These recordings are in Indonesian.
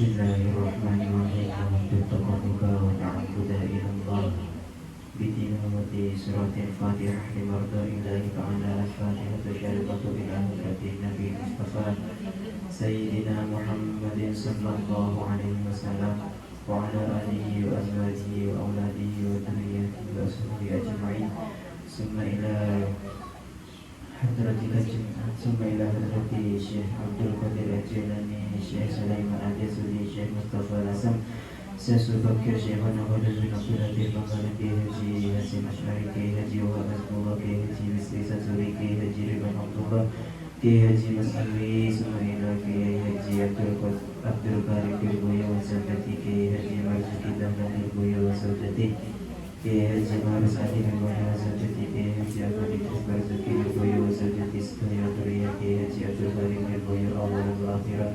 Bismillahirrahmanirrahim. Taqarruba wa ta'abbuda ila Allah bitilawati suratil Fatihah limardaillahi ta'ala al-Fatihah syarifatu ila hadratin Nabi Mustafa Sayyidina Muhammadin sallallahu alaihi wasallam wa ala alihi wa azwajihi wa auladihi wa dhurriyyatihi wa ashabihi ajma'in. Summa ila hadrati Syekh Abdul Qadir Al-Jilani, Syekh Sulaiman Al-Yazuli, Syekh Mustafa Al-Asam, Syekh Sulbakir, Syekh Hanafadul bin Abdul Latif Bangkalan, Kiai Haji Hasim Ash'ari, Kiai Haji Wahab Azmullah, Kiai Haji Misri Sazuri, Kiai Haji Ridwan Abdullah, Kiai Haji Mas Alwi, Sumaila, Kiai Haji Abdul Karim Birboyo Wasaldati, Kiai Haji Marzuki Dahlan Birboyo Wasaldati, Kiai Haji Marus Adi Birboyo Wasaldati, Kiai Haji Abdul Idris Marzuki Birboyo Wasaldati, Setuya Turia, Kiai Haji Abdul Karim Birboyo Awal Al-Akhiran,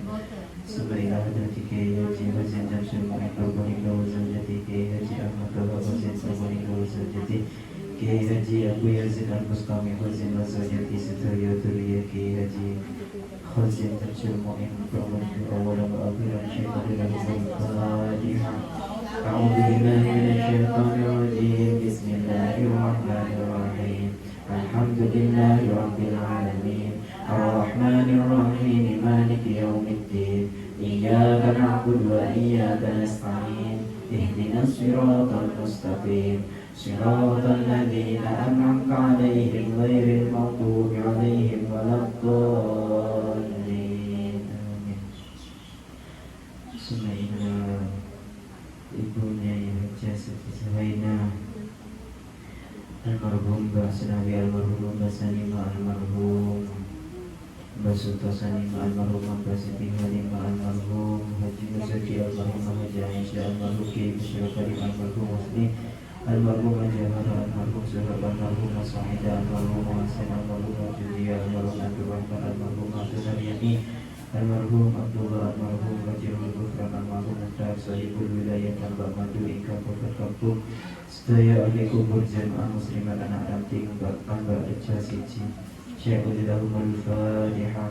Sumaila Hadrati, Kiai Haji Wazin Jamsul Mu'in Birboyo Wasaldati, Kiai Haji Ahmad Taha Wazin Birboyo Wasaldati, Kiai Haji Abu Yazid Al-Bustami Wazin Wasaldati, Setuya Turia, Kiai Haji Khazin Jamsul Mu'in Birboyo Awal Al-Akhiran, Syaitan Al-Fatihah. أعوذ بالله من الشيطان الرجيم. بسم الله الرحمن الرحيم. الحمد لله رب العالمين الرحمن الرحيم مالك يوم الدين إياك نعبد وإياك نستعين اهدنا الصراط المستقيم صراط الذين أنعمت عليهم غير المغضوب عليهم ولا الضالين. آمين. Ibunya yang jasa Suhaina almarhum Mbah Senawi, almarhum Mbah Sanima, almarhum Mbah Suto Sanima, almarhum Mbah Siti Halimah, almarhum Haji Muzaki, almarhum Haji Aisyah, almarhum Kiai Bishra Karim, almarhum Musni, almarhum Jahara, almarhum Suhab, almarhum Sa'ida, almarhum Hasan, almarhum Julia, almarhum Abdul Rahman, almarhum Abdul Haryani, almarhum Abdullah, almarhum Rajirul Gufran, almarhum Muhtar Sahibul Wilayah Tambak Madu Ika Kota Kampung sedaya ahli kubur jamaah muslimat anak ranting Tambak Reca Siji. Syaikhulillahumul Fatihah.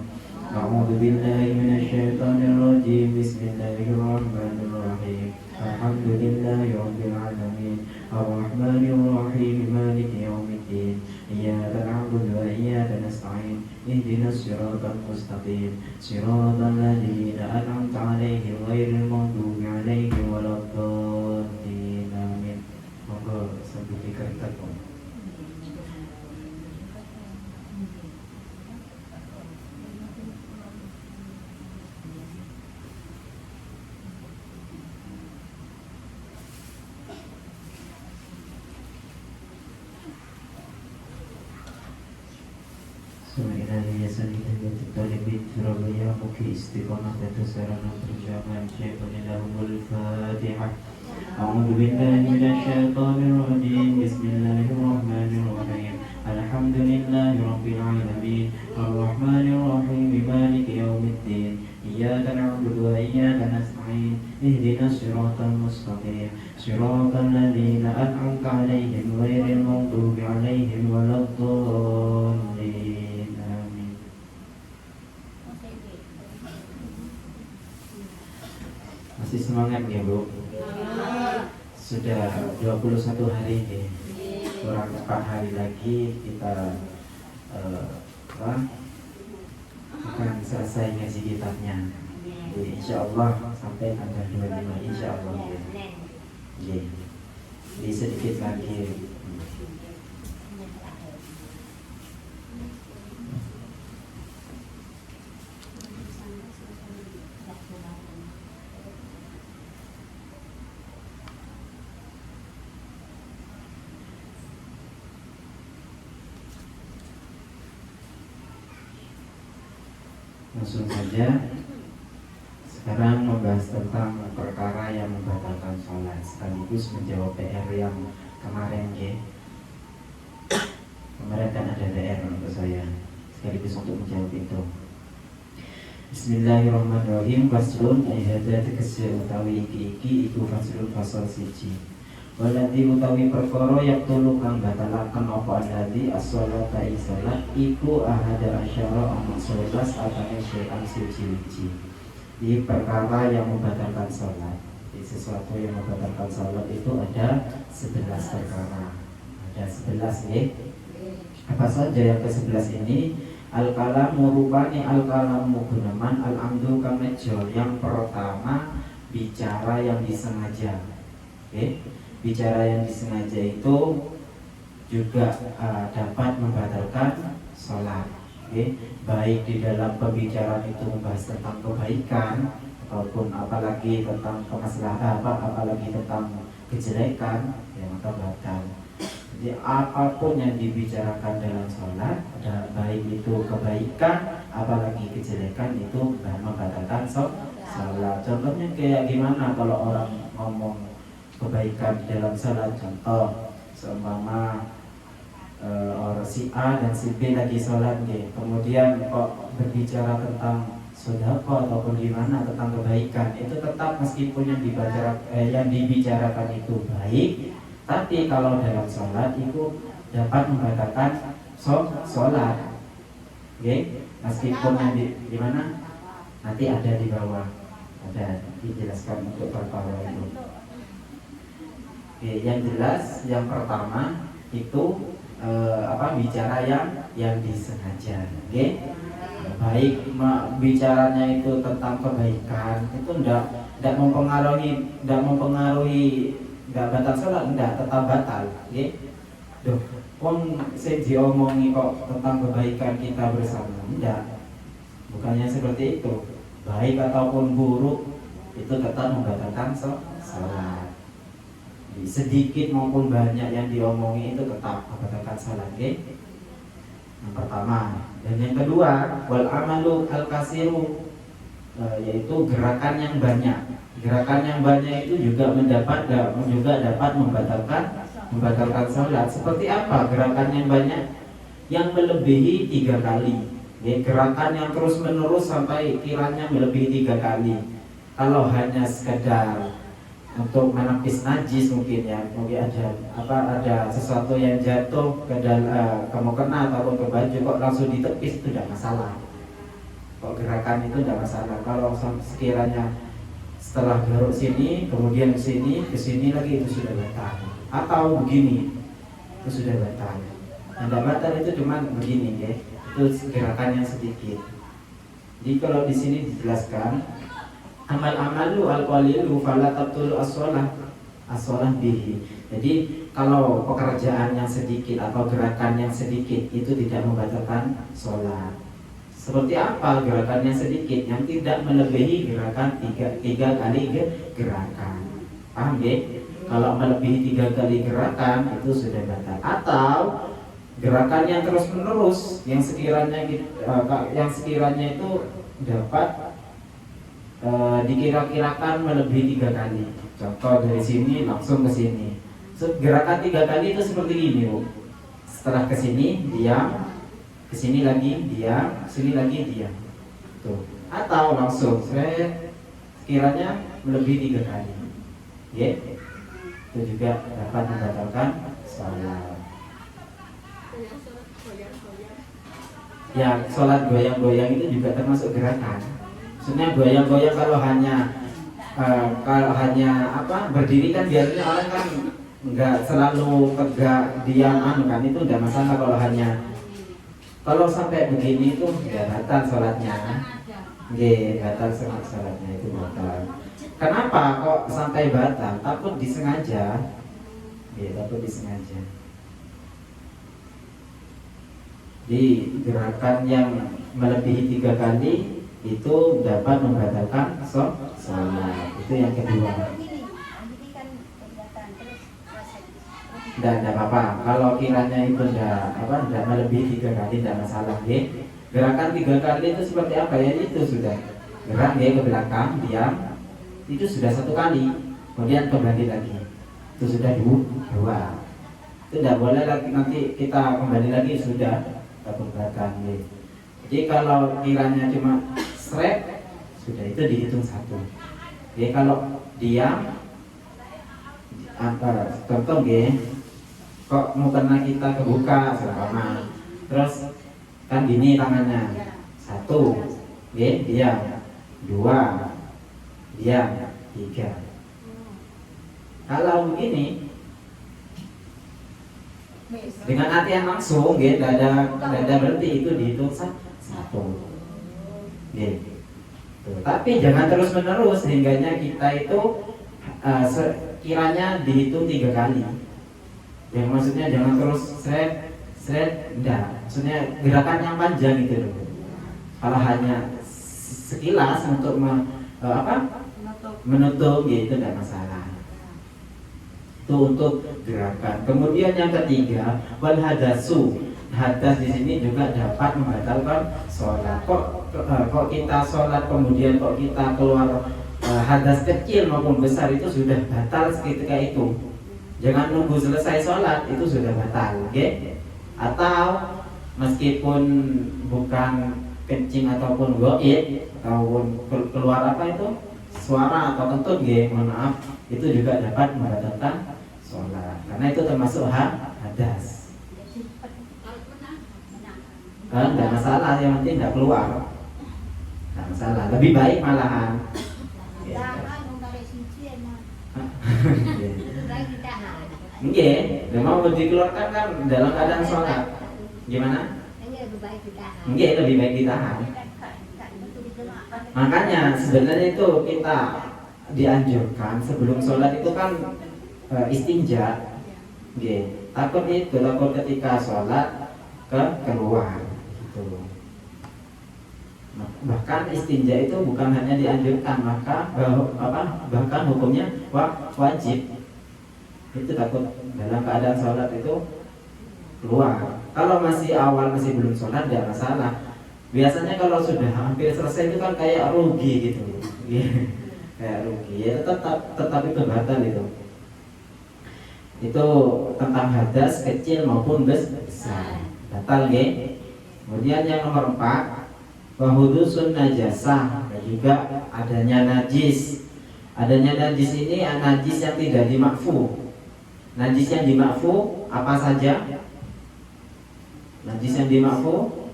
A'udhu billahi minasyaitanir rajim. Bismillahirrahmanirrahim. Alhamdulillahi rabbil alamin arrahmanir rahim maliki yaumiddin iyyaka na'budu wa iyyaka nasta'in ihdinas siratal mustaqim siratal ladzina an'amta 'alaihim ghairil maghdubi 'alaihim waladdallin. Amin. Monggo sambil dikertakan. Subhanallah Sanidiyat Talibin Surabaya Muki Istiqamah dan Sarana Perjuangan Syaikhulillahumul Fatihah. A'udhu billahi minasyaitanir rajim. Bismillahirrahmanirrahim. Alhamdulillahi rabbil alamin arrahmanir rahim maliki yaumiddin iyyaka na'budu wa iyyaka nasta'in ihdinas siratal mustaqim siratal ladzina an'amta 'alaihim ghairil maghdubi 'alaihim waladdallin. Masih semangat ya Bu? Sudah 21 hari ini, kurang 4 hari lagi kita akan selesai ngaji kitabnya. Jadi insya Allah sampai tanggal 25 insya Allah ya. Jadi sedikit lagi. Langsung saja. Sekarang membahas tentang perkara yang membatalkan sholat sekaligus menjawab PR yang kemarin ya. Kemarin kan ada PR untuk saya, sekaligus untuk menjawab itu. Bismillahirrahmanirrahim. Faslun ihada tegese utawi iki iku faslun fasal siji. Waladi utawi perkara yaktulu kang batalaken apa alladzi as-shalata salat iku ahada asyara amat 11 atane syai'an suci-suci. di perkara yang membatalkan sholat. Di sesuatu yang membatalkan sholat itu ada 11 perkara. Ada 11 ya. Apa saja yang ke-11 ini? Al-kalamu rupani al-kalamu gunaman al-amdu kamejo. Yang pertama bicara yang disengaja. Oke. Bicara yang disengaja itu juga dapat membatalkan sholat. Oke. Baik di dalam pembicaraan itu membahas tentang kebaikan ataupun apalagi tentang kemaslahatan, apalagi tentang kejelekan, ya maka batal. Jadi apapun yang dibicarakan dalam sholat, baik itu kebaikan apalagi kejelekan, itu membatalkan sholat. Contohnya kayak gimana kalau orang ngomong kebaikan di dalam sholat? Contoh seumpama orang si A dan si B lagi sholat nih, kemudian kok berbicara tentang sedekah ataupun gimana tentang kebaikan, itu tetap meskipun yang dibicarakan itu baik, tapi kalau dalam sholat itu dapat membatalkan sholat. Oke, meskipun yang gimana nanti ada di bawah, ada dijelaskan untuk perkara itu. Oke, yang jelas yang pertama itu bicara yang disengaja. Oke, baik bicaranya itu tentang kebaikan, itu tidak mempengaruhi nggak batal sholat, enggak, tetap batal. Oke, duh, pun saya diomongi kok tentang kebaikan kita bersama, enggak, bukannya seperti itu. Baik ataupun buruk itu tetap membatalkan sholat. Sedikit maupun banyak yang diomongi itu tetap membatalkan sholat. Oke, yang pertama. Dan yang kedua, wal amalu al kasiru, yaitu gerakan yang banyak. Gerakan yang banyak itu juga dapat membatalkan sholat. Seperti apa gerakan yang banyak? Yang melebihi 3 kali. Ya, gerakan yang terus menerus sampai kiranya melebihi 3 kali. Kalau hanya sekedar untuk menepis najis mungkin ada sesuatu yang jatuh ke mukena ataupun ke baju, kok langsung ditepis, itu tidak masalah. Kok gerakan itu tidak masalah. Kalau sekiranya setelah garuk sini kemudian ke sini lagi, itu sudah batal. Atau begini, itu sudah batal. Tidak batal itu cuma begini ya, itu gerakan yang sedikit. Jadi kalau di sini dijelaskan amalu al-qalilu fala tabtulu as-shalah bihi. Jadi kalau pekerjaan yang sedikit atau gerakan yang sedikit itu tidak membatalkan sholat. Seperti apa gerakan yang sedikit? Yang tidak melebihi gerakan 3 kali gerakan. Paham ya? Kalau melebihi 3 kali gerakan itu sudah batal. Atau gerakan yang terus menerus yang sekiranya itu dapat dikira-kirakan melebihi 3 kali. Contoh dari sini langsung ke sini. Gerakan 3 kali itu seperti ini, Bu. Setelah ke sini diam, ke sini lagi diam, sini lagi diam. Tuh. Atau langsung sekiranya melebihi 3 kali. Ya. Itu juga dapat membatalkan sholat. Ya, sholat goyang-goyang itu juga termasuk gerakan. Sebenarnya goyang-goyang kalau hanya berdiri kan biasanya orang kan nggak selalu tegak diam kan, itu nggak masalah. Kalau sampai begini itu nggak batal sholatnya. Batal sholatnya itu batal. Kenapa kok sampai batal? Takut disengaja. Takut disengaja. Di gerakan yang melebihi 3 kali itu dapat membatalkan sholat. Itu yang kedua. Dan tidak apa-apa kalau kiranya itu tidak melebihi 3 kali, tidak masalah. Gerakan 3 kali itu seperti apa ya? Itu sudah gerak ke belakang, diam, itu sudah 1 kali, kemudian kembali lagi, itu sudah 2. Itu tidak boleh lagi nanti kita kembali lagi, sudah belakang. Jadi kalau kiranya cuma sudah itu dihitung 1. Kalau diam contoh kok mukena kita kebuka selama, terus kan gini tangannya, 1 diam, 2 diam 3. Kalau begini dengan hati yang langsung, gitu, ada berarti itu dihitung 1. Gitu. Tapi jangan terus menerus sehingganya kita itu sekiranya dihitung 3 kali. Yang maksudnya jangan terus seret, enggak. Maksudnya gerakan yang panjang gitu loh. Kalau hanya sekilas untuk menutup gitu enggak masalah. Itu untuk gerakan. Kemudian yang ketiga, wal hadasu. Hadas di sini juga dapat membatalkan sholat. Kok kita sholat kemudian kok kita keluar hadas kecil maupun besar itu sudah batal seketika itu. Jangan nunggu selesai sholat itu sudah batal, okay? Atau meskipun bukan kencing ataupun goib ataupun keluar suara atau kentut, mohon maaf, itu juga dapat membatalkan sholat karena itu termasuk hadas. Tidak masalah, yang penting tidak keluar, tidak masalah, lebih baik malahan. Nggih, mau dikeluarkan kan dalam keadaan sholat. Gimana? Nggih, lebih baik ditahan. Makanya sebenarnya itu kita dianjurkan sebelum sholat itu kan istinja. Nggih, takut ketika sholat keluar. Gitu. Bahkan istinja itu bukan hanya dianjurkan, bahkan hukumnya wajib. Itu takut dalam keadaan sholat itu keluar. Kalau masih awal, masih belum sholat, tidak masalah. Biasanya kalau sudah hampir selesai itu kan kayak rugi gitu. Kayak rugi, ya tetap itu batal itu. Itu tentang hadas kecil maupun besar, batal ya. Kemudian yang nomor 4, wahudusun najasah, dan juga adanya najis. Adanya najis ini najis yang tidak dimakfu. Najis yang dimakfu apa saja? Najis yang dimakfu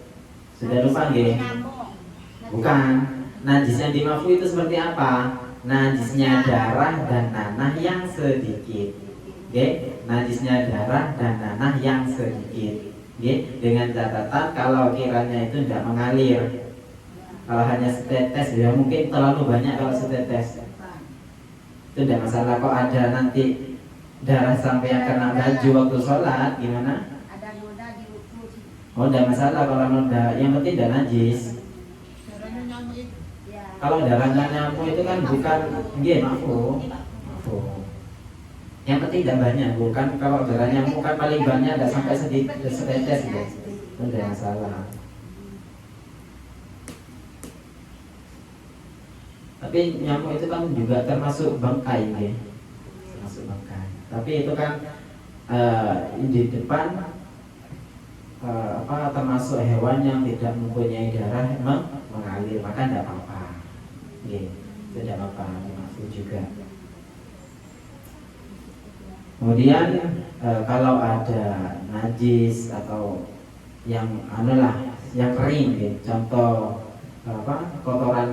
sudah lupa nggih? Bukan. Najis yang dimakfu itu seperti apa? Najisnya darah dan nanah yang sedikit. Nggih, najisnya darah dan nanah yang sedikit. Nggih, dengan catatan kalau kiranya itu tidak mengalir. Kalau hanya setetes ya mungkin terlalu banyak kalau setetes. Itu tidak masalah. Kok ada nanti darah sampai yang kena baju waktu sholat gimana? Ada noda di wudhu. Oh, tidak masalah kalau noda, yang penting tidak najis. Darahnya nyamuk. Kalau darahnya nyamuk itu kan bukan, nggih makfu. Yang penting tidak banyak, bukan kalau darah nyamuk kan paling banyak tidak sampai sedikit setetes ya. Itu tidak masalah. Tapi nyamuk itu kan juga termasuk bangkai ya. Termasuk bangkai. Tapi itu kan di depan termasuk hewan yang tidak mempunyai darah mengalir, maka tidak apa-apa. Tidak apa-apa, dimaksud juga. Kemudian kalau ada najis atau yang yang kering, contoh kotoran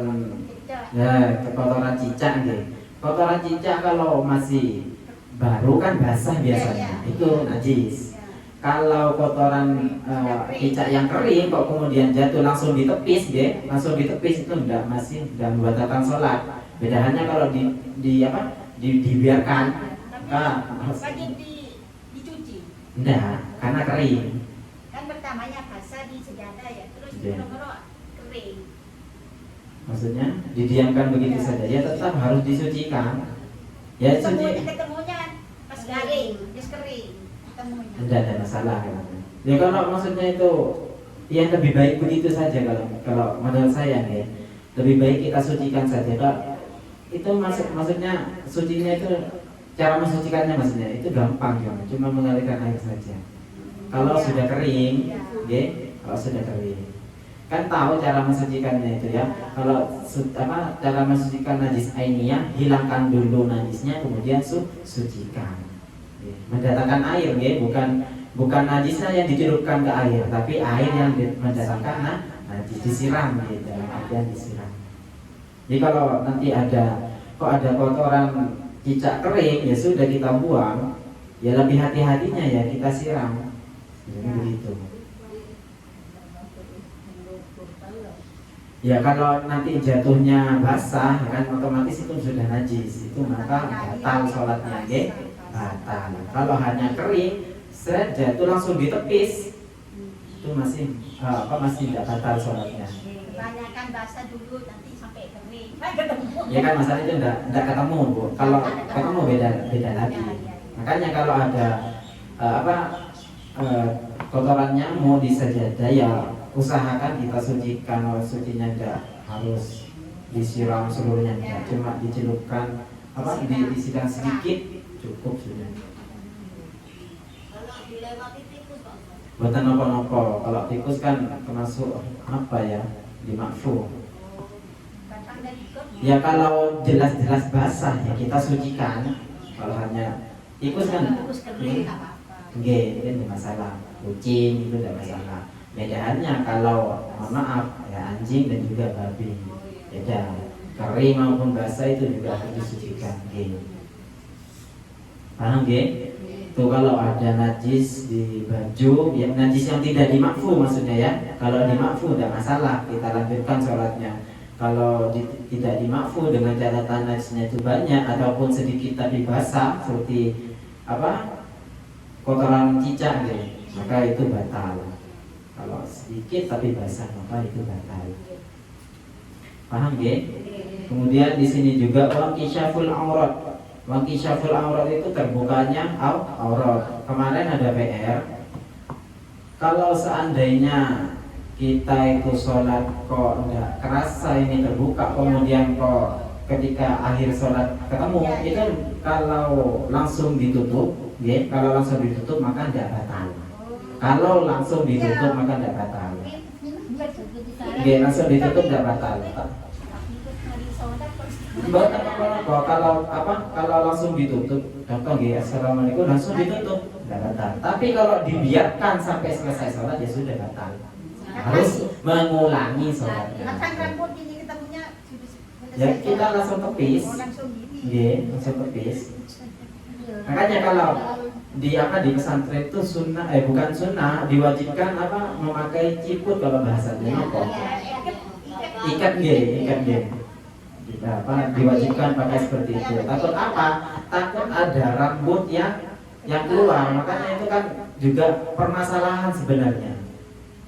cicak, kotoran cicak kalau masih baru kan basah biasanya, itu najis. Kalau kotoran cicak yang kering kok kemudian jatuh langsung ditepis, itu masih membatalkan sholat. Bedanya kalau dibiarkan, dicuci. Enggak, karena kering. Kan pertamanya basah di sejadah ya, terus kering. Maksudnya didiamkan begitu saja, ya tetap harus disucikan. Ya ketemunya pas garing, terus kering. Tidak ada masalah kan. Ya kalau maksudnya itu yang lebih baik begitu saja kalau menurut saya ya. Lebih baik kita sucikan saja. Itu maksudnya sucinya itu cara mensucikannya maksudnya itu gampang cuma mengalirkan air saja. Kalau sudah kering, kalau sudah kering. Kan tahu cara mensucikannya itu ya. Kalau cara mensucikan najis ainiyah, hilangkan dulu najisnya kemudian sucikan. Mendatangkan air, bukan najisnya yang dicelupkan ke air, tapi air yang mendatangkan najis disiram, dalam artian disiram. Jadi kalau nanti ada kok ada kotoran cicak kering, ya sudah kita buang, ya lebih hati-hatinya ya kita siram. Jadi begitu. Ya kalau nanti jatuhnya basah, ya kan otomatis itu sudah najis, itu maka batal sholatnya, batal. Kalau hanya kering, seret jatuh langsung ditepis, itu masih masih tidak batal sholatnya. Kebanyakan basah dulu nanti sampai kering. Ya kan masalah itu tidak ketemu, Bu. Kalau ketemu beda lagi. Makanya kalau ada kotorannya mau di sajadah, ya usahakan kita sucikan. Kalau sucinya tidak harus disiram seluruhnya, ya. Cuma dicelupkan disiram sedikit cukup sudah. Kalau dilewati tikus Pak. Buatan nopo-nopo. Kalau tikus kan termasuk dimakfu. Batang dari ikut. Ya kalau jelas-jelas basah ya kita sucikan. Kalau hanya tikus kan Tikus kering enggak apa-apa. enggak, itu kan tidak masalah. Kucing itu tidak masalah. Bedaannya kalau mohon maaf ya anjing dan juga babi. Beda. Kering maupun basah itu juga harus disucikan. Paham nggih? Itu kalau ada najis di baju, ya najis yang tidak dimakfu maksudnya ya. Kalau dimakfu tidak masalah, kita lanjutkan sholatnya. Kalau tidak dimakfu dengan catatan najisnya itu banyak ataupun sedikit tapi basah seperti kotoran cicak gitu, maka itu batal. Kalau sedikit tapi basah maka itu batal. Paham nggih? Kemudian di sini juga wangkisyaful aurat. Wangkisyaful aurat itu terbukanya aurat. Kemarin ada PR. Kalau seandainya kita itu sholat kok enggak kerasa ini terbuka, kemudian kok ketika akhir sholat ketemu, itu kalau langsung ditutup, kalau langsung ditutup maka tidak batal. Kalau langsung ditutup maka tidak batal. Langsung ditutup tidak batal. Kalau langsung ditutup, contoh assalamualaikum langsung ditutup, tidak batal. Tapi kalau dibiarkan sampai selesai sholat ya sudah batal. Harus mengulangi sholatnya. Batang rambut ini kita punya Ya kita langsung tepis, langsung tepis. Makanya kalau di pesantren itu sunnah, bukan sunnah, diwajibkan memakai ciput kalau bahasanya apa? Ikat diwajibkan pakai seperti itu. Takut apa? Takut ada rambut yang keluar. Makanya itu kan juga permasalahan sebenarnya.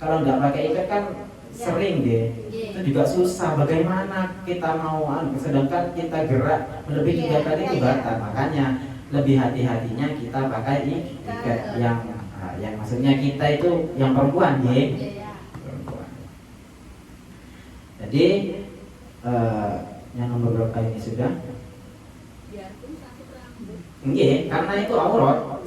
Kalau nggak pakai ikat kan sering itu juga susah. Bagaimana kita mau sedangkan kita gerak lebih 3 kali itu batal. Makanya lebih hati-hatinya kita pakai ikat yang maksudnya kita itu yang perempuan perempuan. Jadi yang nomor berapa ini sudah? Nggih, karena itu aurat.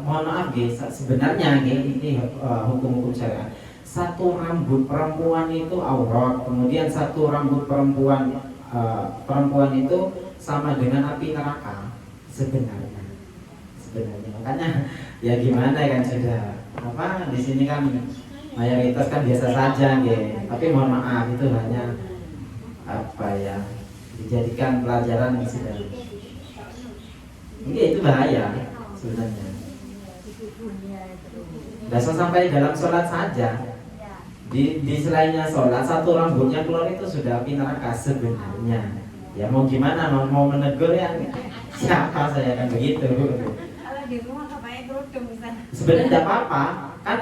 Mohon maaf sebenarnya ini hukum-hukum syariat. Satu rambut perempuan itu aurat, kemudian satu rambut perempuan itu sama dengan api neraka sebenarnya. Makanya ya gimana kan sudah di sini kan mayoritas kan biasa saja tapi mohon maaf itu hanya dijadikan pelajaran yang sudah itu bahaya sebenarnya. Dasar sampai dalam sholat saja. Di selainnya sholat satu rambutnya keluar itu sudah api neraka sebenarnya. Ya mau gimana, mau menegur ya siapa saya kan begitu. Kalau di rumah pakai kerudung sebenarnya tidak apa-apa kan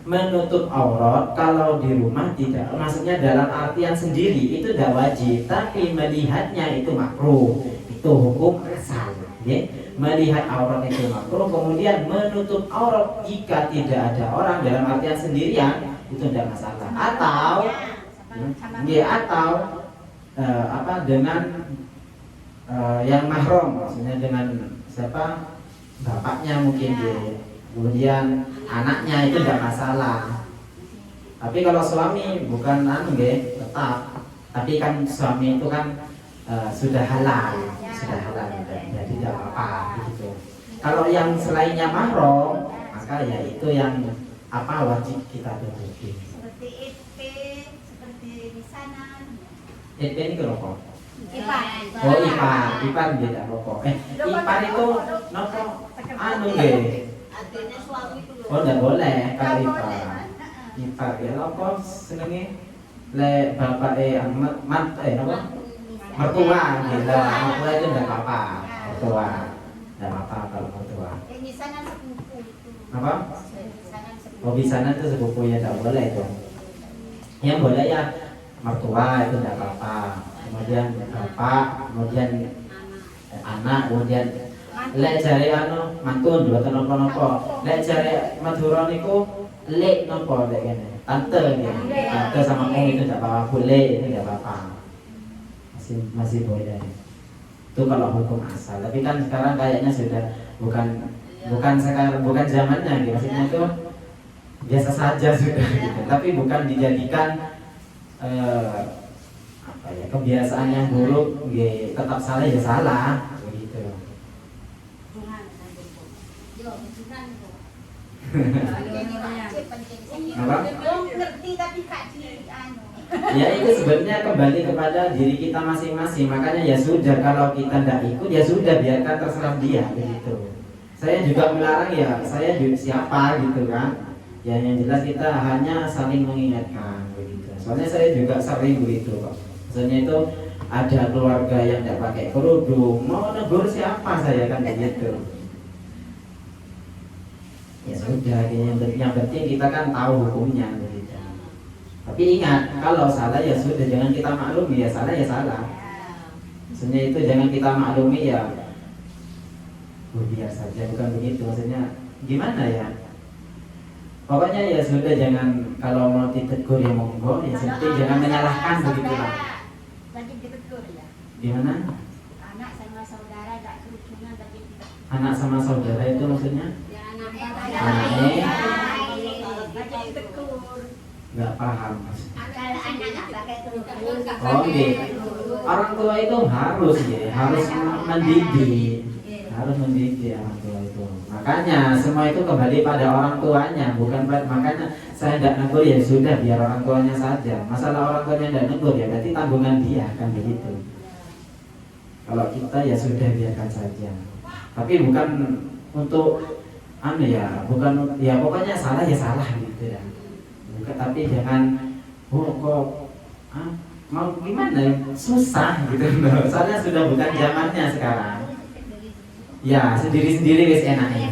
menutup aurat. Kalau di rumah tidak, maksudnya dalam artian sendiri itu tidak wajib, tapi melihatnya itu makruh. Itu hukum asal. Melihat aurat itu makruh. Kemudian menutup aurat jika tidak ada orang dalam artian sendirian itu tidak masalah. Atau dengan yang mahram, maksudnya dengan siapa, bapaknya mungkin kemudian anaknya itu tidak masalah. Tapi kalau suami bukan tetap. Tapi kan suami itu kan sudah halal, jadi tidak apa-apa gitu. Kalau yang selainnya mahram, maka ya itu yang wajib kita tutupi. Seperti EP, seperti di sana. EP ini kenapa? Oh ipar beda rokok. Ipar itu nopo anu nggih. Adanya suami itu loh. Oh enggak boleh kalau ipar. Ipar ya apa senenge le bapak apa? Mertua gitu. Mertua itu enggak apa-apa. Mertua. Enggak apa-apa kalau mertua. Misalnya sepupu itu. Apa? Misalnya sepupu. Oh bisanan itu sepupunya enggak boleh itu. Yang boleh ya mertua itu enggak apa-apa. Kemudian bapak, kemudian anak, kemudian lek jare anu mantun mboten napa-napa. Lek jare Madura niku lek napa lek kene. Tante ya. Tante sama om itu enggak apa-apa, boleh itu enggak apa-apa. Masih boleh. Itu kalau hukum asal. Tapi kan sekarang kayaknya sudah bukan zamannya gitu. Maksudnya itu biasa saja sudah gitu. Tapi bukan dijadikan kebiasaan yang buruk, tetap salah ya salah, begitu. Apa? Ngerti tapi kak anu. Ya itu sebenarnya kembali kepada diri kita masing-masing. Makanya ya sudah, kalau kita tidak ikut ya sudah, biarkan terserah dia, begitu. Saya juga melarang ya, saya juga siapa gitu kan. Ya yang jelas kita hanya saling mengingatkan, begitu. Soalnya saya juga sering begitu kok. Maksudnya itu ada keluarga yang tidak pakai kerudung, mau negur siapa saya kan begitu. Ya sudah, yang penting kita kan tahu hukumnya begitu. Tapi ingat, kalau salah ya sudah, jangan kita maklumi, ya salah ya salah. Maksudnya itu jangan kita maklumi ya biar saja, bukan begitu. Maksudnya gimana ya? Pokoknya ya sudah, jangan, kalau mau ditegur ya monggo, ya penting jangan menyalahkan begitu lah. Lagi ditegur ya. Gimana? Anak sama saudara gak kerucunan lagi ditegur. Anak sama saudara itu maksudnya? Ya anak Anaknya lagi ditegur. nggak paham. Kalau anak gak pakai kerudung. Oh gitu. Orang tua itu harus ya, harus mendidik, harus mendidik orang tua itu. Makanya semua itu kembali pada orang tuanya, bukan makanya saya tidak negur ya sudah, biar orang tuanya saja. Masalah orang tuanya tidak negur ya berarti tanggungan dia, kan begitu. Kalau kita ya sudah, biarkan saja. Tapi bukan untuk bukan ya pokoknya salah ya salah gitu ya. Bukan, tapi jangan mau gimana susah gitu loh. Soalnya sudah bukan zamannya sekarang. Ya sendiri-sendiri wis enaknya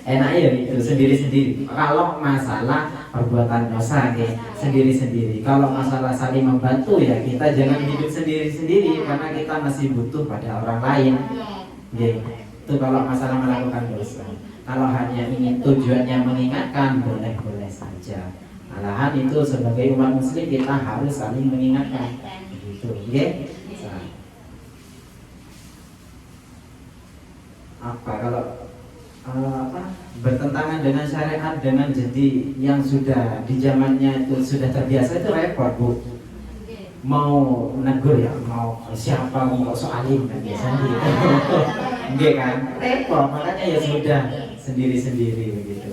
ya gitu, sendiri-sendiri. Kalau masalah perbuatan dosa sendiri-sendiri. Kalau masalah saling membantu ya kita jangan hidup sendiri-sendiri, karena kita masih butuh pada orang lain. Itu kalau masalah melakukan dosa. Kalau hanya ingin tujuannya mengingatkan, boleh-boleh saja. Malahan itu sebagai umat muslim kita harus saling mengingatkan. Begitu, kalau bertentangan dengan syariat, dengan jadi yang sudah di zamannya itu sudah terbiasa, itu repot bu. Mau negur ya, mau siapa, mau soalin kan biasanya gitu. Enggak kan, repot. Makanya ya sudah, sendiri-sendiri begitu.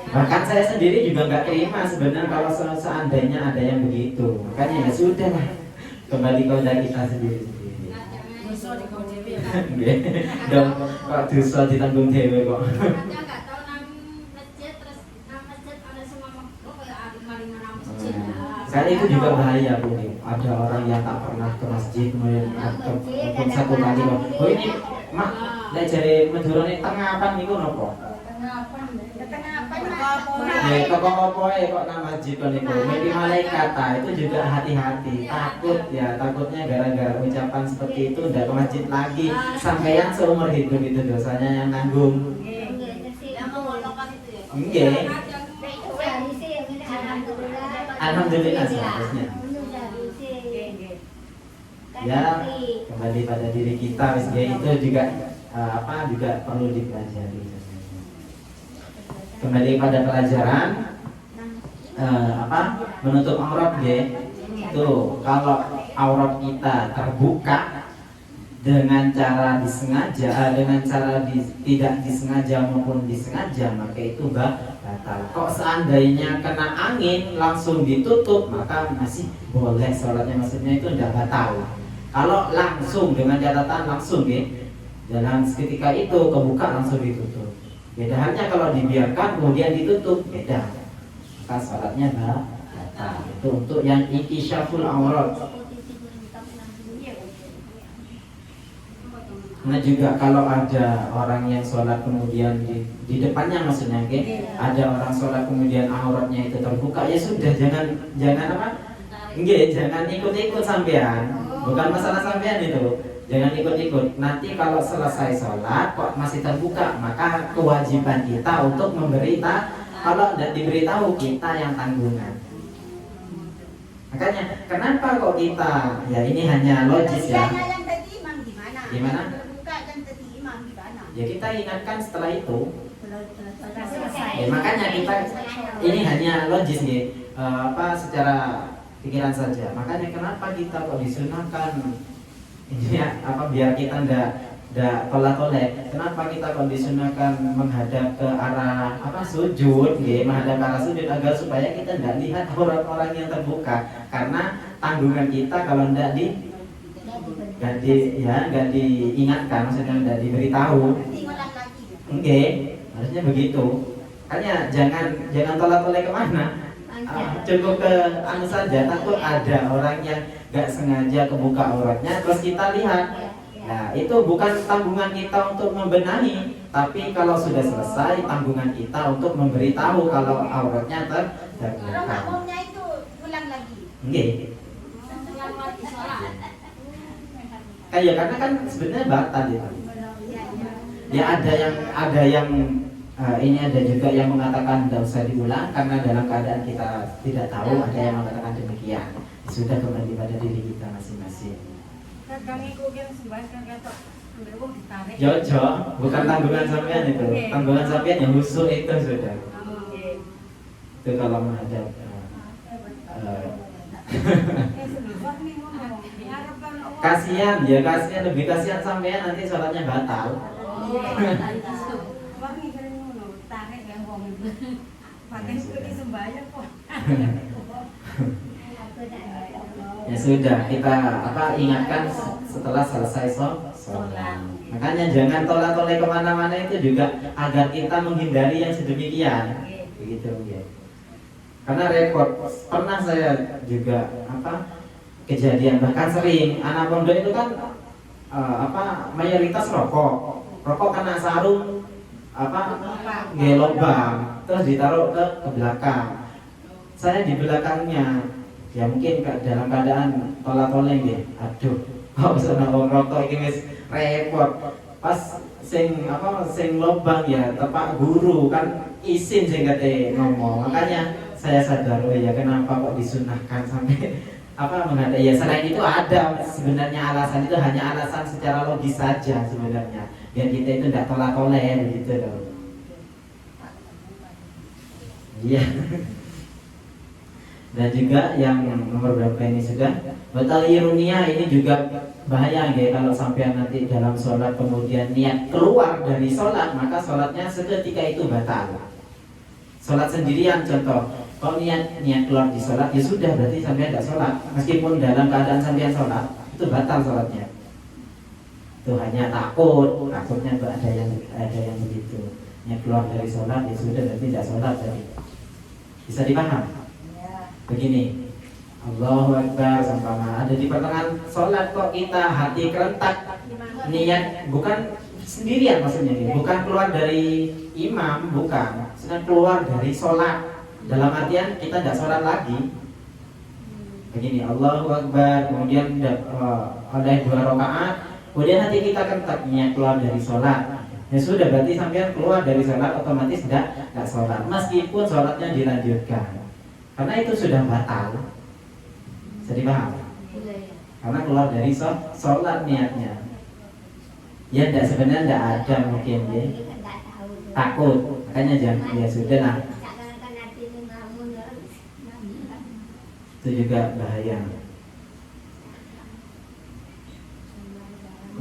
Bahkan saya sendiri juga nggak terima sebenarnya kalau seandainya ada yang begitu. Makanya ya sudah lah, kembali kepada kita sendiri-sendiri. Dong, kok dosa ditanggung dewe kok. Nggak tahu nang masjid, terus nang masjid ada semua kayak maling nang masjid. Sekali itu juga bahaya bu. Ada orang yang tak pernah ke masjid, ataupun satu kali. Oh ini mak, lek jare Madura ini tengapan niku nopo? Ya kok kok nang masjid niku. Mimpi malaikat itu juga hati-hati. Takutnya gara-gara ucapan seperti itu ndak ke masjid lagi. Sampeyan seumur hidup itu dosanya yang nanggung. Nggih. Alhamdulillah seharusnya. Ya kembali pada diri kita, itu juga juga perlu dipelajari. Kembali pada pelajaran menutup aurat itu kalau aurat kita terbuka dengan cara disengaja, dengan cara tidak disengaja maupun disengaja, maka itu batal. Kok seandainya kena angin langsung ditutup, maka masih boleh sholatnya, maksudnya itu tidak batal. Kalau langsung dengan catatan langsung ya, dalam ketika itu kebuka langsung ditutup. Beda halnya kalau dibiarkan kemudian ditutup, beda. Maka sholatnya batal. Itu untuk yang inkishaful aurat. Nah juga kalau ada orang yang sholat kemudian di depannya maksudnya, okay? Ada orang sholat kemudian auratnya itu terbuka, ya sudah jangan apa? Enggak, jangan ikut-ikut sampean. Bukan masalah sampean itu. Jangan ikut-ikut. Nanti kalau selesai sholat kok masih terbuka, maka kewajiban kita untuk memberitahu. Kalau tidak diberitahu, kita yang tanggungan. Makanya kenapa kok kita, ya ini hanya logis ya. Yang tadi imam gimana? Gimana? Terbuka dan tadi imam gimana? Ya kita ingatkan setelah itu. Selesai. Ya makanya kita ini hanya logis nih, secara pikiran saja. Makanya kenapa kita kok disunahkan ini ya, biar kita ndak tolak-tolak. Kenapa kita kok disunahkan menghadap ke arah sujud, menghadap ke arah sujud agar supaya kita ndak lihat orang-orang yang terbuka. Karena tanggungan kita kalau ndak nggak diingatkan, maksudnya nggak diberitahu. Oke, harusnya begitu. Makanya jangan tolak-tolak kemana. Cukup ke anu saja, takut ada orang yang nggak sengaja kebuka auratnya terus kita lihat. Nah itu bukan tanggungan kita untuk membenahi, tapi kalau sudah selesai tanggungan kita untuk memberitahu kalau auratnya terbuka. Kalau makmumnya itu ulang lagi. Nggih. Kayak karena kan sebenarnya batal itu. Ya ada yang ini ada juga yang mengatakan tidak usah diulang karena dalam keadaan kita tidak tahu, ada yang mengatakan demikian. Sudah kembali pada diri kita masing-masing. Jojo, bukan tanggungan sampean itu. Tanggungan sampean yang khusus itu sudah. Itu kalau menghadap kasihan, lebih kasihan sampean nanti sholatnya batal. Ya sudah, kita ingatkan setelah selesai sholat. Makanya jangan tolak-tolak kemana-mana itu juga agar kita menghindari yang sedemikian. Begitu ya. Karena repot. Pernah saya juga kejadian, bahkan sering anak pondok itu kan mayoritas rokok kena sarung lubang terus ditaruh ke belakang. Saya di belakangnya, ya mungkin dalam keadaan tolak-tolak ya. Aduh, kok bisa rokok ini repot. Pas sing lubang ya tepak guru kan izin sing kate ngomong. Makanya saya sadar, oh ya kenapa kok disunahkan sampai menghadap. Ya selain itu ada sebenarnya alasan, itu hanya alasan secara logis saja sebenarnya, biar kita itu tidak tolak-tolak gitu loh. Iya. Dan juga yang nomor berapa ini sudah batal ironia, ini juga bahaya ya kalau sampai nanti dalam sholat kemudian niat keluar dari sholat, maka sholatnya seketika itu batal. Sholat sendirian contoh, kalau niat keluar di sholat ya sudah, berarti sampai tidak sholat meskipun dalam keadaan sampai sholat, itu batal sholatnya. Itu hanya takutnya ada yang begitu. Niat keluar dari sholat ya sudah, berarti tidak sholat tadi. Bisa dipaham? Begini, Allahu Akbar sampama ada di pertengahan sholat kok kita hati kerentak niat, bukan sendirian maksudnya ini, bukan keluar dari imam, bukan, sedang keluar dari sholat. Dalam artian kita tidak sholat lagi. Begini, Allahu Akbar, kemudian ada 2 rakaat, kemudian hati kita kerentak niat keluar dari sholat. Ya sudah, berarti sampai keluar dari sholat otomatis tidak sholat, meskipun sholatnya dilanjutkan. Karena itu sudah batal. Jadi paham? Karena keluar dari sholat niatnya. Ya sebenarnya tidak ada mungkin ya. Takut. Makanya jangan, ya sudah lah. Itu juga bahaya.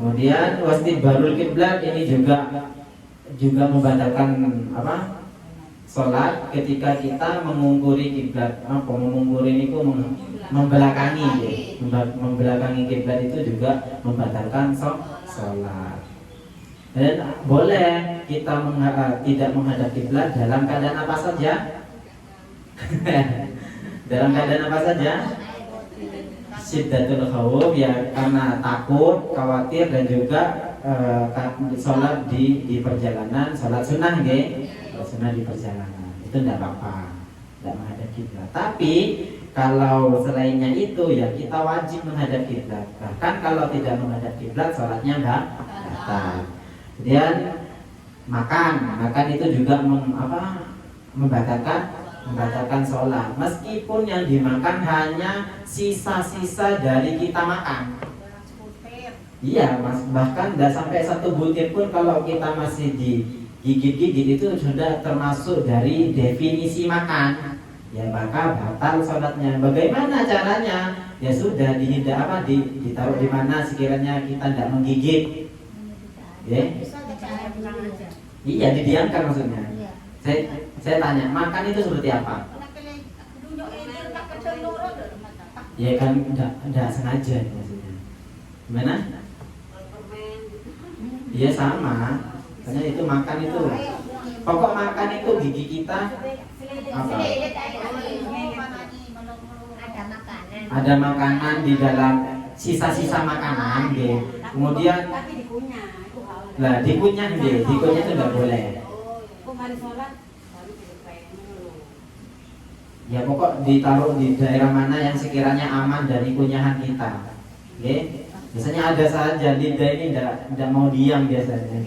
Kemudian wastidbarul kiblat ini juga membatalkan sholat ketika kita mengungkuri kiblat. Apa mengungkuri itu membelakangi ya. Membelakangi kiblat itu juga membatalkan sholat. Dan boleh kita tidak menghadap kiblat dalam keadaan apa saja? Dalam keadaan apa saja? Syiddatul khawf, ya karena takut, khawatir, dan juga sholat di perjalanan, sholat sunnah ya, sunnah di perjalanan itu tidak apa-apa, tidak menghadap kiblat. Tapi kalau selainnya itu ya kita wajib menghadap kiblat. Bahkan kalau tidak menghadap kiblat sholatnya batal. Kemudian makan itu juga membatalkan sholat, meskipun yang dimakan hanya sisa-sisa dari kita makan. Iya mas, bahkan tidak sampai 1 butir pun kalau kita masih digigit-gigit itu sudah termasuk dari definisi makan. Ya maka batal sholatnya. Bagaimana caranya? Ya sudah ditaruh di mana sekiranya kita tidak menggigit. Ya. Iya didiamkan maksudnya. Saya tanya, makan itu seperti apa? Ya kan tidak sengaja maksudnya. Gimana? Iya sama. Karena itu makan itu. Pokok makan itu gigi kita apa? Ada makanan di dalam sisa-sisa makanan, gitu. Kemudian dikunyah itu tidak boleh. Ya pokok ditaruh di daerah mana yang sekiranya aman dari kunyahan kita. Oke? Biasanya ada saja lidah ini tidak mau diam biasanya.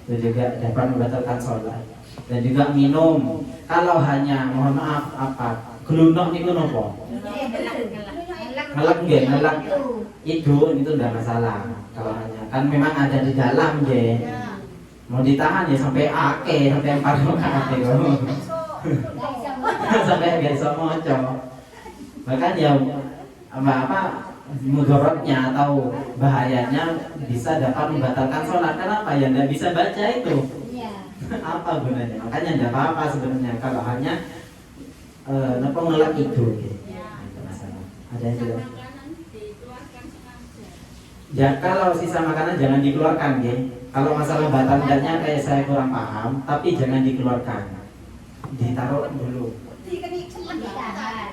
Itu juga dapat membatalkan sholat. Dan juga minum. Kalau hanya mohon maaf gelunok niku nopo? Ngelak itu tidak masalah. Kalau hanya kan memang ada di dalam nggih. Mau ditahan ya sampai sampai 4 rakaat itu. Sampai nggak bisa moco. Bahkan ya mudorotnya atau bahayanya bisa dapat membatalkan sholat. Kenapa? Ya nggak bisa baca itu. Apa gunanya? Makanya nggak apa-apa sebenarnya kalau hanya ngelak itu. Masalah. Ada yang juga. Ya kalau sisa makanan jangan dikeluarkan, ya. Kalau masalah batal tidaknya kayak saya kurang paham, tapi jangan dikeluarkan. Ditaruh dulu.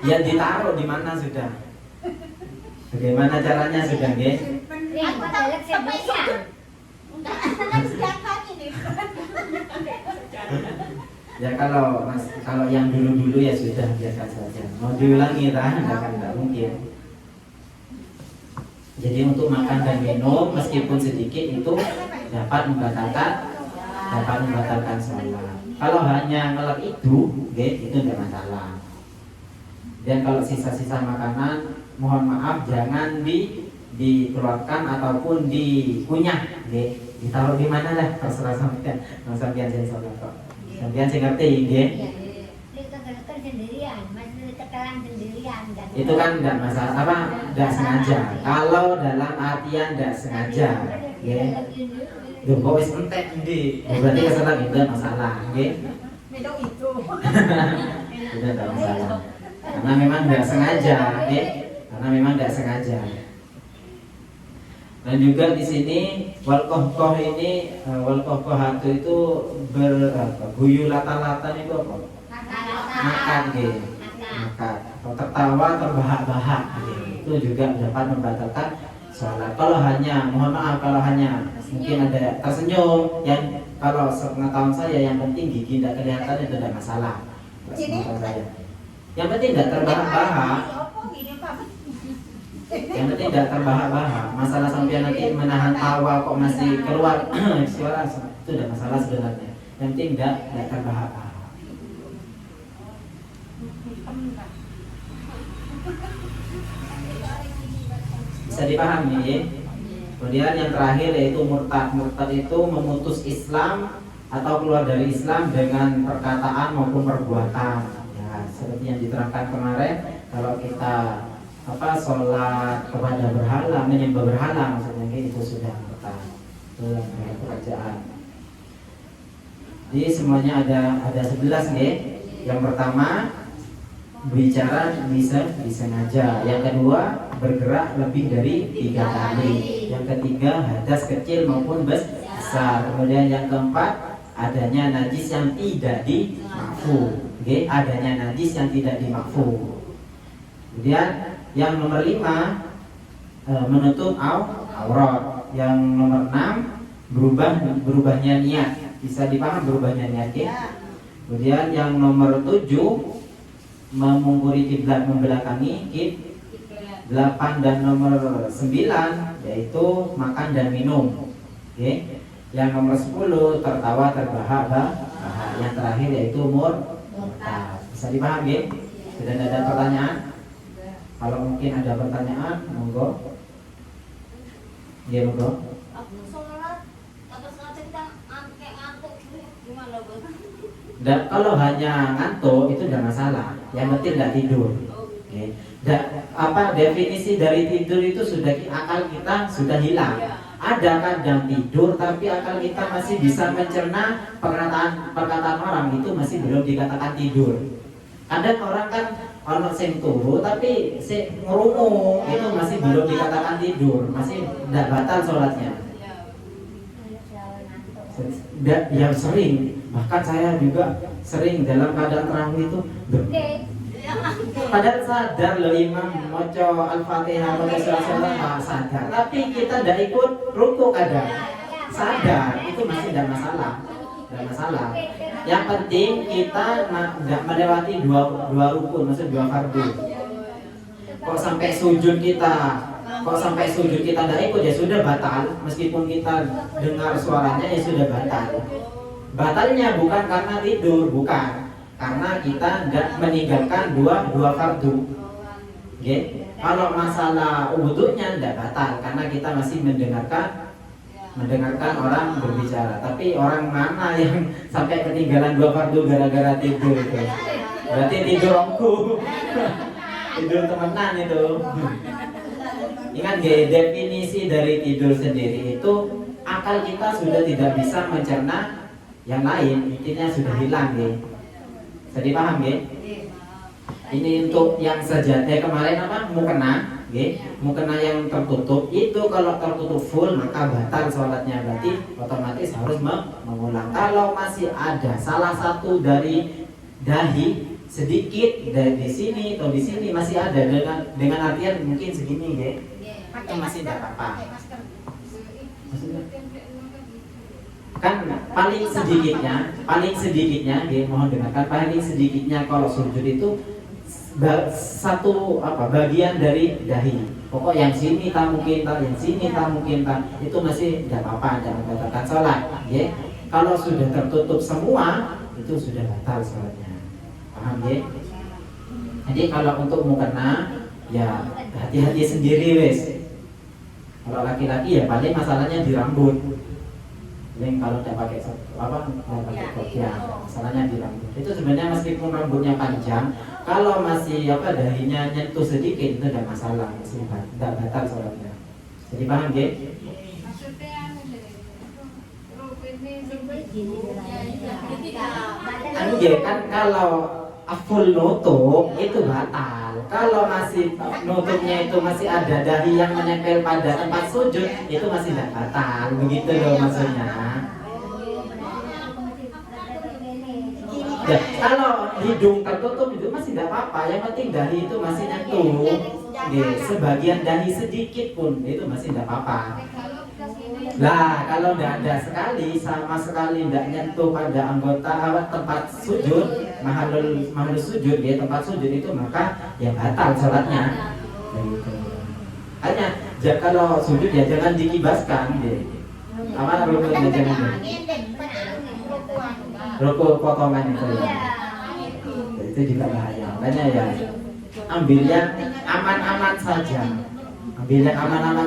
Ya ditaruh di mana sudah. Bagaimana caranya sudah, nggih? Ya kalau yang dulu ya sudah biasa saja. Mau diulangi tidak mungkin. Jadi untuk makan dan minum meskipun sedikit itu dapat membatalkan sholat. Kalau hanya ngelak itu tidak masalah. Dan kalau sisa-sisa makanan, mohon maaf jangan dikeluarkan ataupun dikunyah, ditaruh di mana lah terserah sampean. Sampean saya sholat kok. Sampean saya ngerti, itu kan tidak masalah, tidak sengaja. Kalau dalam artian tidak sengaja, Kok wis entek ndi? Berarti kesalahan itu masalah, nggih. Melo itu. Itu tidak masalah. Karena memang tidak sengaja, nggih. Karena memang tidak sengaja. Dan juga di sini wal qahqahatu itu guyulatan-latan itu apa? Makan, nggih. Makan. Atau tertawa terbahak-bahak, itu juga dapat membatalkan sholat. Kalau hanya, mohon maaf, kalau hanya mungkin ada tersenyum, yang kalau sepengetahuan saya yang penting gigi tidak kelihatan itu tidak masalah. Yang penting tidak terbahak-bahak. Yang penting tidak terbahak-bahak. Masalah sampai nanti menahan tawa kok masih keluar suara itu tidak masalah sebenarnya. Yang penting tidak terbahak-bahak. Bisa dipahami ya? Kemudian yang terakhir yaitu murtad. Murtad itu memutus Islam atau keluar dari Islam dengan perkataan maupun perbuatan. Ya, seperti yang diterangkan kemarin, kalau kita sholat kepada berhala, menyembah berhala, maksudnya itu sudah murtad. Itu yang pekerjaan. Jadi semuanya ada 11 nggih. Yang pertama bicara disengaja. Yang kedua bergerak lebih dari 3 kali. Yang ketiga hadas kecil maupun besar. Kemudian yang keempat adanya najis yang tidak dimakfu. Oke, adanya najis yang tidak dimakfu. Kemudian yang nomor 5 menutup aurat. Yang nomor 6 berubahnya niat. Bisa dipaham berubahnya niat ya? Kemudian yang nomor 7 memungkuri kiblat, membelakangi kiblat. 8 dan nomor 9 yaitu makan dan minum. Oke. Yang nomor 10 tertawa terbahak-bahak. Yang terakhir yaitu murtad. Bisa dipahami ya? Sudah ada pertanyaan? Kalau mungkin ada pertanyaan, monggo. Ya monggo. Aku sholat atas ngaca kita kayak ngantuk gitu gimana bang? Dan kalau hanya ngantuk itu tidak masalah. Yang penting tidak tidur. Oke. Definisi dari tidur itu sudah akal kita sudah hilang. Ada kadang tidur tapi akal kita masih bisa mencerna perkataan orang, itu masih belum dikatakan tidur. Kadang orang kan ono sing turu tapi sing ngrungu, itu masih belum dikatakan tidur, masih tidak batal sholatnya. Ya sering, bahkan saya juga sering dalam keadaan terawih itu padahal sadar loh imam moco al-fatihah moco surat sadar, tapi kita tidak ikut ruku kadang sadar, itu masih tidak masalah. Yang penting kita tidak melewati dua rukun, maksud 2 fardu. Kok sampai sujud kita tidak ikut ya sudah batal, meskipun kita dengar suaranya ya sudah batal. Batalnya bukan karena tidur, bukan. Karena kita tidak meninggalkan dua fardu. Okay? Kalau masalah wudhunya tidak batal karena kita masih mendengarkan orang berbicara. Tapi orang mana yang sampai ketinggalan 2 fardu gara-gara tidur itu? Berarti tidur ongku. Tidur temenan itu. Ingat gak, definisi dari tidur sendiri itu akal kita sudah tidak bisa mencerna yang lain, intinya sudah hilang gak? Bisa dipaham ya? Ini untuk yang sejati kemarin apa? Mukena, mukena yang tertutup itu kalau tertutup full maka batal sholatnya, berarti otomatis harus mengulang. Kalau masih ada salah satu dari dahi sedikit dari di sini atau di sini masih ada dengan artian mungkin segini itu masih tidak apa-apa. Maksudnya? Kan paling sedikitnya mohon dengarkan, paling sedikitnya kalau sujud itu satu bagian dari dahi. Pokok yang sini tak mungkin tak, yang sini tak mungkin tak, itu masih tidak apa-apa, jangan membatalkan sholat. Kalau sudah tertutup semua itu sudah batal sholatnya. Paham ya? Jadi kalau untuk mukena ya hati-hati sendiri wes. Kalau laki-laki ya paling masalahnya di rambut. Kalau tidak pakai kopiah, masalahnya di rambut. Itu sebenarnya meskipun rambutnya panjang, kalau masih dahinya nyentuh sedikit itu tidak masalah, masih tidak batal sholatnya. Jadi paham ya? Kan kalau full nutup itu batal. Kalau masih nutupnya itu masih ada dahi yang menempel pada tempat sujud, itu masih tidak batal. Begitu loh maksudnya. Ya, kalau hidung tertutup itu masih tidak apa-apa. Yang penting dahi itu masih nyentuh. Sebagian dahi sedikit pun itu masih tidak apa-apa. Lah kalau tidak ada sama sekali tidak nyentuh pada anggota tempat sujud, mahal sujud tempat sujud itu, maka ya batal sholatnya. Hanya kalau sujud ya jangan dikibaskan rukuknya jangan rukuk potongan itu itu juga bahaya. Makanya ya ambil yang aman-aman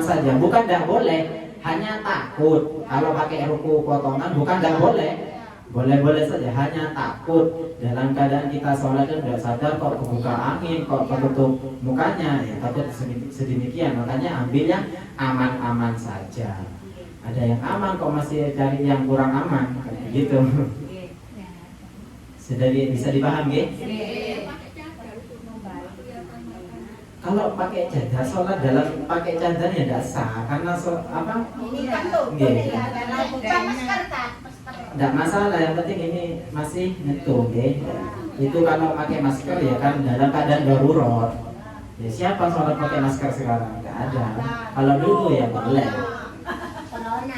saja, bukan tidak boleh, hanya takut. Kalau pakai ruku potongan bukan tidak boleh saja, hanya takut dalam keadaan kita sholat dan tidak sadar kok kebuka angin, kok ketutup mukanya, ya takut sedemikian. Makanya ambil yang aman-aman saja. Ada yang aman kok masih cari yang kurang aman, kayak gitu. Sudah bisa dipahami ya? Pakai cadar. Kalau pakai cadar, sholat dalam pakai cadar ya tidak sah karena apa? Ini kan tuh, Nggih. bukan masker tak? Tidak masalah, yang penting ini masih nyetuh, ya. Itu kalau pakai masker ya kan dalam keadaan darurat. Ya siapa sholat pakai masker sekarang? Tidak ada. Kalau dulu ya boleh.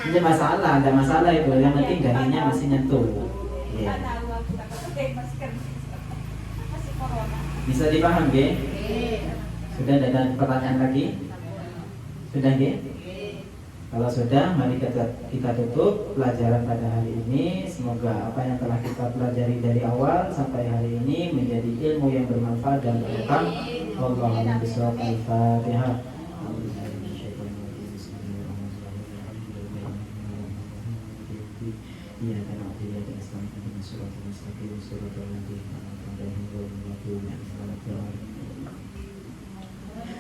Ini masalah, ada masalah itu. Yang penting dahinya masih nyentuh. Ya. Bisa dipaham, ya? Sudah ada pertanyaan lagi? Sudah, ya? Kalau sudah, mari kita tutup pelajaran pada hari ini. Semoga apa yang telah kita pelajari dari awal sampai hari ini menjadi ilmu yang bermanfaat dan berkah. Wallahu a'lam bishawab. Al-Fatihah. Iya, karena tidak ada Islam dengan surat al-Mustaqim, surat al-Ladina,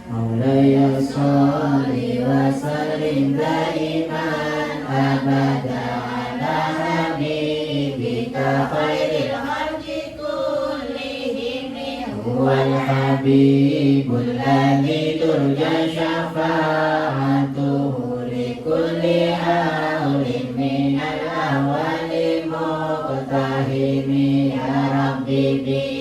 Maulaya sholli wa sallim daiman abada ala habibika khairil khalqi kullihim huwal habibul ladzi turja syafa'atuhu li kulli hawlin minal awali muqtahimi ya rabbi bi